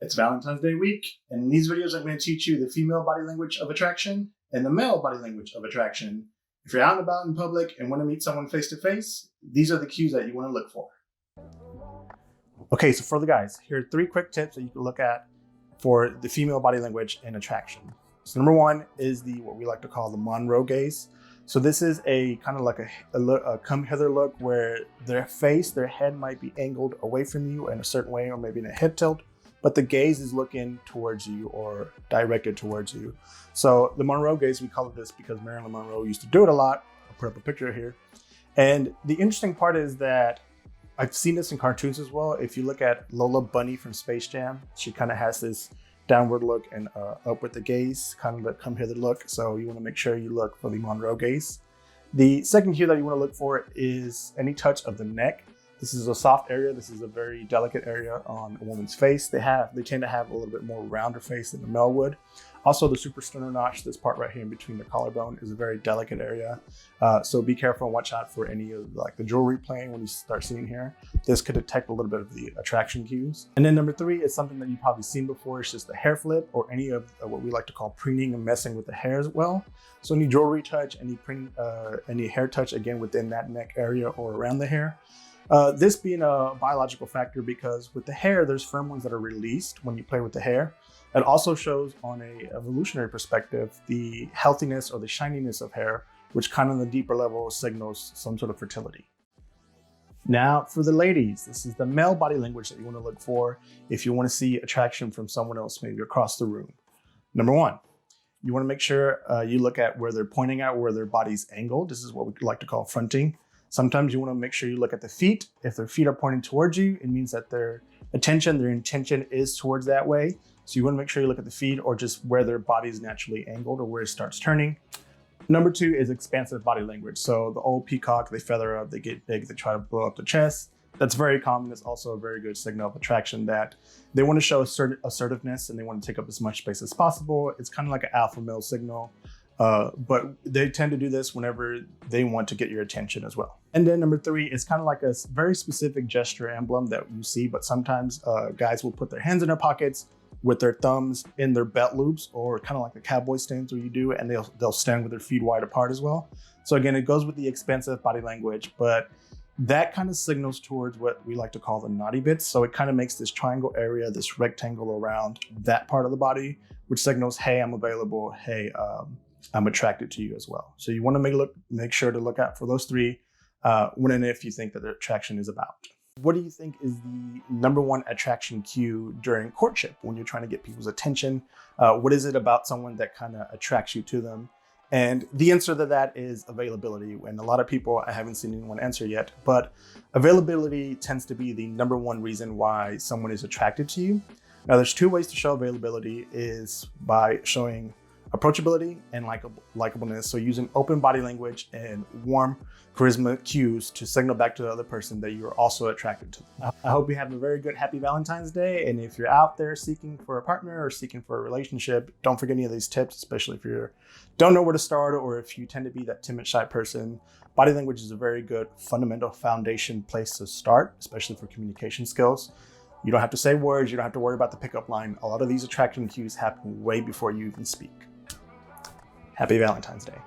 It's Valentine's Day week, and in these videos I'm going to teach you the female body language of attraction and the male body language of attraction. If you're out and about in public and want to meet someone face to face, these are the cues that you want to look for. Okay, so for the guys, here are 3 quick tips that you can look at for the female body language and attraction. So number 1 is what we like to call the Monro Gaze. So this is a kind of like a come hither look where their face, their head might be angled away from you in a certain way, or maybe in a head tilt, but the gaze is looking towards you or directed towards you. So the Monro Gaze, we call it this because Marilyn Monroe used to do it a lot. I'll put up a picture here. And the interesting part is that I've seen this in cartoons as well. If you look at Lola Bunny from Space Jam, she kind of has this downward look and up with the gaze, kind of the come hither look. So you want to make sure you look for the Monro Gaze. The second cue that you want to look for is any touch of the neck. This is a soft area. This is a very delicate area on a woman's face. They tend to have a little bit more rounder face than the male would. Also, the suprasternal notch, this part right here in between the collarbone, is a very delicate area. So be careful and watch out for any of the jewelry playing when you start seeing here. This could detect a little bit of the attraction cues. And then number 3 is something that you've probably seen before. It's just a hair flip or any of what we like to call preening and messing with the hair as well. So any jewelry touch, any hair touch, again, within that neck area or around the hair. This being a biological factor because with the hair, there's pheromones that are released when you play with the hair. It also shows on an evolutionary perspective, the healthiness or the shininess of hair, which kind of on the deeper level signals some sort of fertility. Now for the ladies, this is the male body language that you want to look for if you want to see attraction from someone else, maybe across the room. Number 1, you want to make sure you look at where they're pointing at, where their body's angled. This is what we like to call fronting. Sometimes you want to make sure you look at the feet. If their feet are pointing towards you, it means that their intention is towards that way. So you want to make sure you look at the feet or just where their body is naturally angled or where it starts turning. Number 2 is expansive body language. So the old peacock, they feather up, they get big, they try to blow up the chest. That's very common. It's also a very good signal of attraction that they want to show assertiveness and they want to take up as much space as possible. It's kind of like an alpha male signal. But they tend to do this whenever they want to get your attention as well. And then number 3 is kind of like a very specific gesture emblem that you see, but sometimes guys will put their hands in their pockets with their thumbs in their belt loops, or kind of like the cowboy stance where you do, and they'll stand with their feet wide apart as well. So again, it goes with the expansive body language, but that kind of signals towards what we like to call the naughty bits. So it kind of makes this triangle area, this rectangle around that part of the body, which signals, hey, I'm available. Hey, I'm attracted to you as well. So you want to make sure to look out for those 3 when and if you think that the attraction is about. What do you think is the number 1 attraction cue during courtship when you're trying to get people's attention? What is it about someone that kind of attracts you to them? And the answer to that is availability. And a lot of people, I haven't seen anyone answer yet, but availability tends to be the number 1 reason why someone is attracted to you. Now there's 2 ways to show availability, is by showing approachability and likableness. So using open body language and warm charisma cues to signal back to the other person that you're also attracted to them. I hope you have a very good, happy Valentine's Day. And if you're out there seeking for a partner or seeking for a relationship, don't forget any of these tips, especially if you don't know where to start or if you tend to be that timid, shy person. Body language is a very good fundamental foundation place to start, especially for communication skills. You don't have to say words. You don't have to worry about the pickup line. A lot of these attraction cues happen way before you even speak. Happy Valentine's Day.